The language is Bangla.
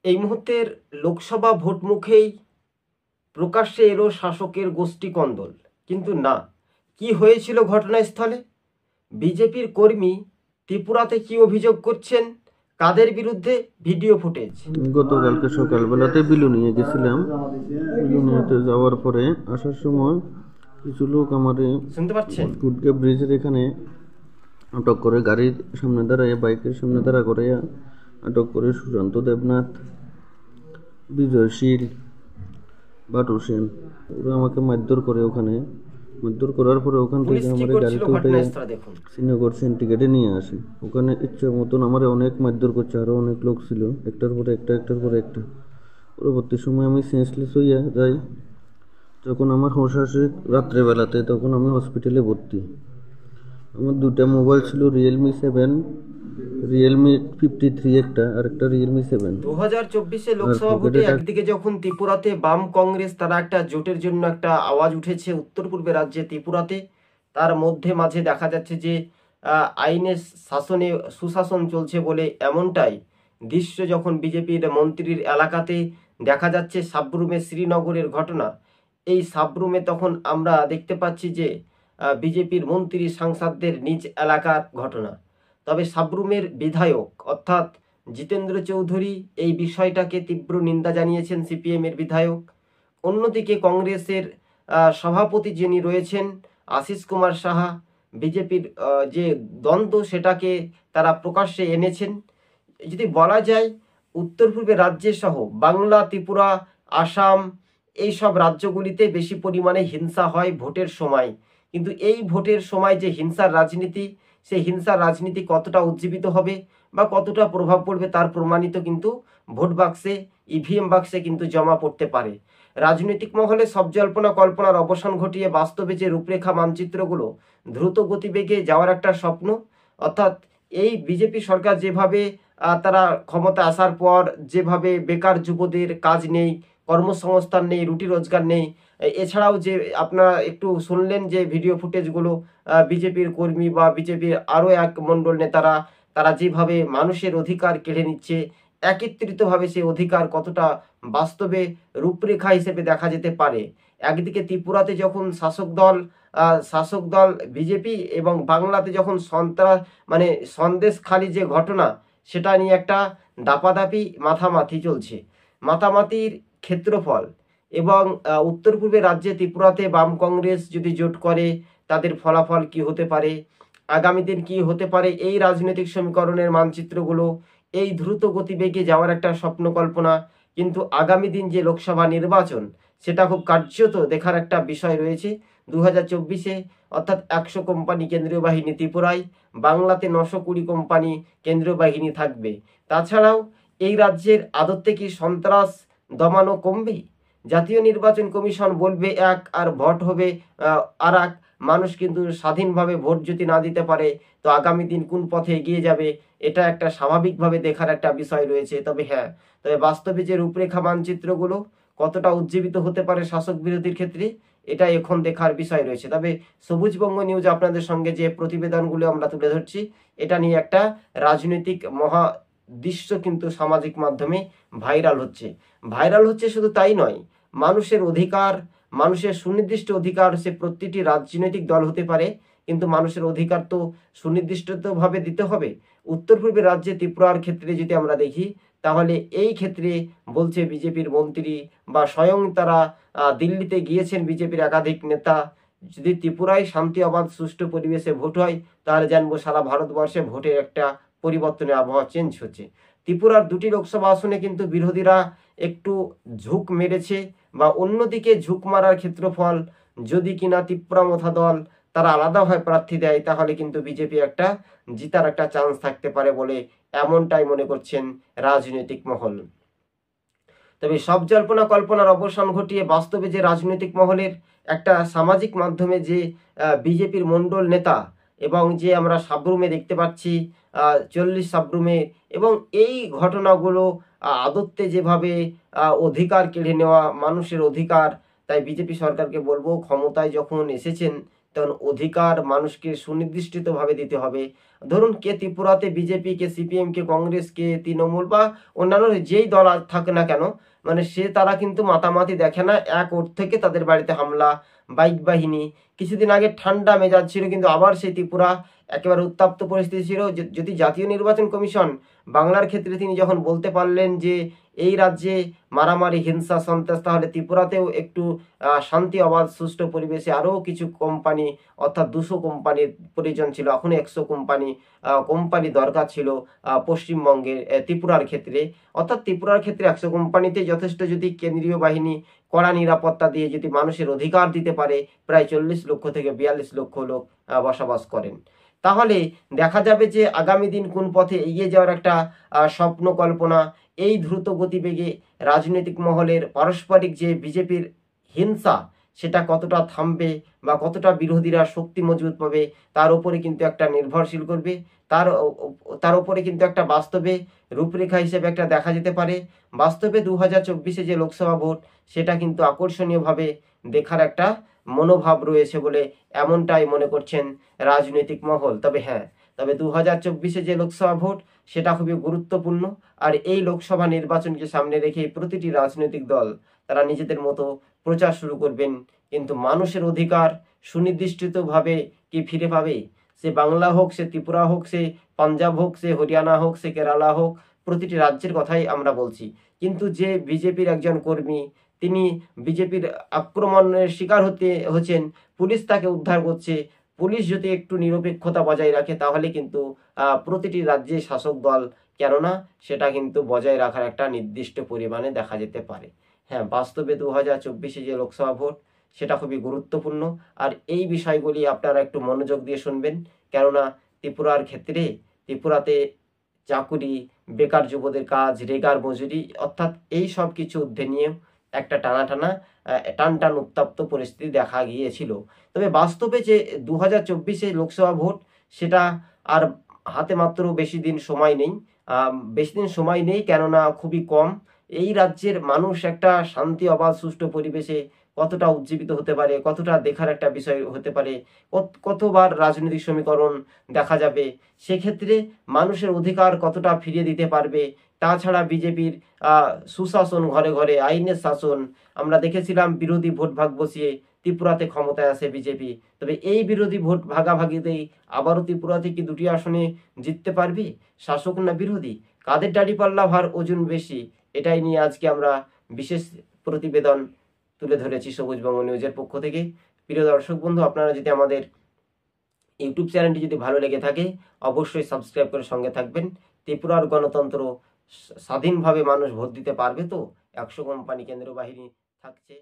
এই মুহূর্তের লোকসভা ভোট মুখেই প্রকাশ্যে এলো শাসকের গোষ্ঠী কন্দল। কিন্তু না, কি হয়েছিল ঘটনাস্থলে? বিজেপির কর্মী ত্রিপুরাতে কি অভিযোগ করছেন, কাদের বিরুদ্ধে? Video footage. গতকালকে সকালবেলাতে বিলুনিয়ে গেছিলাম। বিলুনিয়াতে যাওয়ার পরে আসার সময় কিছু লোক আমারে শুনতে পাচ্ছেন? কুটকে ব্রিজের এখানে আটক করে, গাড়ির সামনে দাঁড়াইয়া, বাইকের সামনে দাঁড়া করাইয়া আটক করে সুশান্ত দেবনাথ, বিজয় শীল, বাটু সেন, ওরা আমাকে মারধর করে। ওখানে মারধর করার পরে ওখান থেকে আমার গাড়িতে উঠে শ্রীনগর সিন্ডিকেটে নিয়ে আসে। ওখানে ইচ্ছা মতন আমার অনেক মারধর করছে, আরও অনেক লোক ছিল, একটার পরে একটা। পরবর্তী সময় আমি সেন্সলেস হইয়া যাই। যখন আমার হোশ আসে রাত্রেবেলাতে, তখন আমি হসপিটালে ভর্তি। আমার দুটা মোবাইল ছিল, রিয়েলমি 7, রিয়েলমি 53 একটা, আর একটা রিয়েলমি 7। 2024 লোকসভা ভোটে একদিকে যখন ত্রিপুরাতে বাম কংগ্রেস তারা একটা জোটের জন্য একটা আওয়াজ উঠেছে উত্তর পূর্বে রাজ্যে ত্রিপুরাতে, তার মধ্যে মাঝে দেখা যাচ্ছে যে আইনের শাসনে সুশাসন চলছে বলে এমনটাই দৃশ্য যখন বিজেপির মন্ত্রীর এলাকাতে দেখা যাচ্ছে। সাবরুমে শ্রীনগরের ঘটনা, এই সাবরুমে তখন আমরা দেখতে পাচ্ছি যে বিজেপির মন্ত্রী সাংসদদের নিজ এলাকার ঘটনা। তবে সাবরুমের বিধায়ক অর্থাৎ জিতেন্দ্র চৌধুরী এই বিষয়টাকে তীব্র নিন্দা জানিয়েছেন, সিপিএমের বিধায়ক। অন্যদিকে কংগ্রেসের সভাপতি যিনি রয়েছেন আশিস কুমার সাহা, বিজেপির যে দ্বন্দ্ব সেটাকে তারা প্রকাশ্যে এনেছেন। যদি বলা যায় উত্তর পূর্বে রাজ্যে সহ বাংলা, ত্রিপুরা, আসাম এই সব রাজ্যগুলিতে বেশি পরিমাণে হিংসা হয় ভোটের সময়। কিন্তু এই ভোটের সময় যে হিংসার রাজনীতি, সেই হিংসার রাজনীতি কতটা উজ্জীবিত হবে বা কতটা প্রভাব পড়বে তার প্রমাণিত কিন্তু ভোট বাক্সে, ইভিএম বাক্সে কিন্তু জমা পড়তে পারে। রাজনৈতিক মহলে সব জল্পনা কল্পনার অবসান ঘটিয়ে বাস্তবে যে রূপরেখা মানচিত্রগুলো দ্রুত গতিবেগে যাওয়ার একটা স্বপ্ন, অর্থাৎ এই বিজেপি সরকার যেভাবে তারা ক্ষমতা আসার পর যেভাবে বেকার যুবদের কাজ নেই, কর্মসংস্থান নেই, রুটি রোজগার নেই, এছাড়াও যে আপনারা একটু শুনলেন যে ভিডিও ফুটেজগুলো বিজেপির কর্মী বা বিজেপির আরও এক মণ্ডল নেতারা তারা যেভাবে মানুষের অধিকার কেড়ে নিচ্ছে, একত্রিতভাবে সেই অধিকার কতটা বাস্তবে রূপরেখা হিসেবে দেখা যেতে পারে। একদিকে ত্রিপুরাতে যখন শাসক দল বিজেপি এবং বাংলাতে যখন সন্দেশখালি যে ঘটনা সেটা নিয়ে একটা দাপাদাপি মাথামাতি চলছে। মাতামাতির ক্ষেত্রফল এবং উত্তর পূর্বে রাজ্যে ত্রিপুরাতে বাম কংগ্রেস যদি জোট করে তাদের ফলাফল কি হতে পারে, আগামী দিন কি হতে পারে, এই রাজনৈতিক সমীকরণের মানচিত্রগুলো, এই দ্রুত গতিবেগে যাওয়ার একটা স্বপ্ন কল্পনা। কিন্তু আগামী দিন যে লোকসভা নির্বাচন সেটা খুব কার্যত দেখার একটা বিষয় রয়েছে। 2024 অর্থাৎ 100 কোম্পানি কেন্দ্রীয় বাহিনী ত্রিপুরায়, বাংলাতে 920 কোম্পানি কেন্দ্রীয় বাহিনী থাকবে। তাছাড়াও এই রাজ্যের আদতে কি সন্ত্রাস দমানো কমবে? জাতীয় নির্বাচন কমিশন বলবে এক আর ভোট হবে আর এক। মানুষ কিন্তু স্বাধীনভাবে ভোট যদি না দিতে পারে তো আগামী দিন কোন পথে এগিয়ে যাবে এটা একটা স্বাভাবিকভাবে দেখার একটা বিষয় রয়েছে। তবে বাস্তবে যে রূপরেখা মানচিত্রগুলো কতটা উজ্জীবিত হতে পারে শাসক বিরোধীর ক্ষেত্রে এটা এখন দেখার বিষয় রয়েছে। তবে সবুজবঙ্গ নিউজ আপনাদের সঙ্গে যে প্রতিবেদনগুলো আমরা তুলে ধরছি এটা নিয়ে একটা রাজনৈতিক মহা দৃশ্য কিন্তু সামাজিক মাধ্যমে ভাইরাল হচ্ছে। শুধু তাই নয়, মানুষের অধিকার, মানুষের সুনির্দিষ্ট অধিকার, সে প্রতিটি রাজনৈতিক দল হতে পারে, কিন্তু মানুষের অধিকার তো সুনির্দিষ্টভাবে দিতে হবে। উত্তর পূর্বের রাজ্যে ত্রিপুরার ক্ষেত্রে যদি আমরা দেখি তাহলে এই ক্ষেত্রে বলছে বিজেপির মন্ত্রী বা স্বয়ং তারা দিল্লিতে গিয়েছেন বিজেপির একাধিক নেতা, যদি ত্রিপুরায় শান্তি অবাধ সুষ্ঠু পরিবেশে ভোট হয় তাহলে জানবো সারা ভারতবর্ষে ভোটের একটা পরিবর্তনের আবহাওয়া চেঞ্জ হচ্ছে। ত্রিপুরার 2টি লোকসভা আসনে কিন্তু বিরোধীরা একটু ঝুঁক মেরেছে বা অন্যদিকে ঝুঁক মারার ক্ষেত্রফল যদি কিনা ত্রিপুরা মথা দল তারা আলাদাভাবে প্রার্থী দেয় তাহলে কিন্তু বিজেপি একটা জিতার একটা চান্স থাকতে পারে বলে এমনটাই মনে করছেন রাজনৈতিক মহল। তবে সব জল্পনা কল্পনার অবসান ঘটিয়ে বাস্তবে যে রাজনৈতিক মহলের একটা সামাজিক মাধ্যমে যে বিজেপির মণ্ডল নেতা এবং যে আমরা সাবরুমে দেখতে পাচ্ছি 40 সাবরুমে, এবং এই ঘটনাগুলো আদতে যেভাবে অধিকার কেড়ে নেওয়া মানুষের অধিকার, তাই বিজেপি সরকারকে বলবো ক্ষমতায় যখন এসেছেন তখন অধিকার মানুষকে সুনির্দিষ্টভাবে দিতে হবে। ধরুন কে ত্রিপুরাতে বিজেপি, কে সিপিএম, কে কংগ্রেস, কে তৃণমূল বা অন্যান্য যেই দল থাকে না কেন, মানে তারা কিন্তু মাতামাতি দেখে না। এক ওর থেকে তাদের বাড়িতে হামলা, বাইক বাহিনী। কিছুদিন আগে ঠান্ডা মেজাজ ছিল, কিন্তু আবার সেই ত্রিপুরা একেবারে উত্তপ্ত পরিস্থিতি ছিল। যদি জাতীয় নির্বাচন কমিশন বাংলার ক্ষেত্রে তিনি যখন বলতে পারলেন যে এই রাজ্যে মারামারি, হিংসা, সন্ত্রাস, তাহলে ত্রিপুরাতেও একটু শান্তি, অবাধ, সুষ্ঠু পরিবেশে আরও কিছু কোম্পানি, অর্থাৎ 200 কোম্পানির প্রয়োজন ছিল, এখন 100 কোম্পানি দরকার ছিল পশ্চিমবঙ্গের ত্রিপুরার ক্ষেত্রে। অর্থাৎ ত্রিপুরার ক্ষেত্রে 100 কোম্পানিতে যথেষ্ট। যদি কেন্দ্রীয় বাহিনী কড়া নিরাপত্তা দিয়ে যদি মানুষের অধিকার দিতে পারে, প্রায় 40 লক্ষ থেকে 42 লক্ষ লোক বসবাস করেন, তাহলে দেখা যাবে যে আগামী দিন কোন পথে এগিয়ে যাওয়ার একটা স্বপ্ন কল্পনা। এই দ্রুত গতিবেগে রাজনৈতিক মহলের পারস্পরিক যে বিজেপির হিংসা, সেটা কতটা থামবে বা কতটা বিরোধীরা শক্তি মজবুত পাবে, তার উপরে কিন্তু একটা নির্ভরশীল করবে। তার উপরে কিন্তু একটা বাস্তবে রূপরেখা হিসেবে একটা দেখা যেতে পারে। বাস্তবে 2024-এ যে লোকসভা ভোট, সেটা কিন্তু আকর্ষণীয়ভাবে দেখার একটা মনোভাব রয়েছে বলে এমনটাই মনে করছেন রাজনৈতিক মহল। তবে 2024-এ যে লোকসভা ভোট, সেটা খুবই গুরুত্বপূর্ণ। আর এই লোকসভা নির্বাচনকে সামনে রেখে প্রতিটি রাজনৈতিক দল তারা নিজেদের মতো প্রচার শুরু করবেন। কিন্তু মানুষের অধিকার সুনির্দিষ্টভাবে কি ফিরে পাবে? সে বাংলা হোক, সে ত্রিপুরা হোক, সে পাঞ্জাব হোক, সে হরিয়ানা হোক, সে কেরালা হোক, প্রতিটি রাজ্যের কথাই আমরা বলছি। কিন্তু যে বিজেপির একজন কর্মী, তিনি বিজেপির আক্রমণের শিকার হচ্ছেন, পুলিশ তাকে উদ্ধার করছে। পুলিশ যদি একটু নিরপেক্ষতা বজায় রাখে, তাহলে কিন্তু প্রতিটি রাজ্যে শাসক দল, কেননা সেটা কিন্তু বজায় রাখার একটা নির্দিষ্ট পরিমাণে দেখা যেতে পারে। বাস্তবে 2024-এ যে লোকসভা ভোট, সেটা খুবই গুরুত্বপূর্ণ। আর এই বিষয়গুলি আপনারা একটু মনোযোগ দিয়ে শুনবেন, কেননা ত্রিপুরাতে চাকুরি, বেকার যুবদের কাজ, রেগার মজুরি, অর্থাৎ এই সব কিছু ঊর্ধ্বে নিয়ে একটা টান উত্তপ্ত পরিস্থিতি দেখা গিয়েছিল। তবে বাস্তবে যে 2024-এ লোকসভা ভোট, সেটা আর হাতে মাত্র বেশি দিন সময় নেই, কেননা খুবই কম। এই রাজ্যের মানুষ একটা শান্তি, অবাধ, সুষ্ঠু পরিবেশে কতটা উজ্জীবিত হতে পারে, কতটা দেখার একটা বিষয় হতে পারে, কতবার রাজনৈতিক সমীকরণ দেখা যাবে, সেক্ষেত্রে মানুষের অধিকার কতটা ফিরিয়ে দিতে পারবে। তাছাড়া বিজেপির সুশাসন, ঘরে ঘরে আইনের শাসন, আমরা দেখেছিলাম বিরোধী ভোট ভাগ বসিয়ে ত্রিপুরাতে ক্ষমতায় আসে বিজেপি। তবে এই বিরোধী ভোট ভাগাভাগিতেই আবারও ত্রিপুরাতে কি 2টি আসনে জিততে পারবে, শাসক না বিরোধী? কাদের দাঁড়িপাল্লা ভার ওজন বেশি? এটাই নিয়ে আজকে আমরা বিশেষ প্রতিবেদন তুলে ধরেছি সবুজবঙ্গ নিউজের পক্ষ থেকে। প্রিয় দর্শক বন্ধু, আপনারা যদি আমাদের ইউটিউব চ্যানেলটি যদি ভালো লেগে থাকে, অবশ্যই সাবস্ক্রাইব করে সঙ্গে থাকবেন। ত্রিপুরার গণতন্ত্র, স্বাধীনভাবে মানুষ ভোট দিতে পারবে তো? 100 কোম্পানি, কেন্দ্র বাহিনী থাকছে।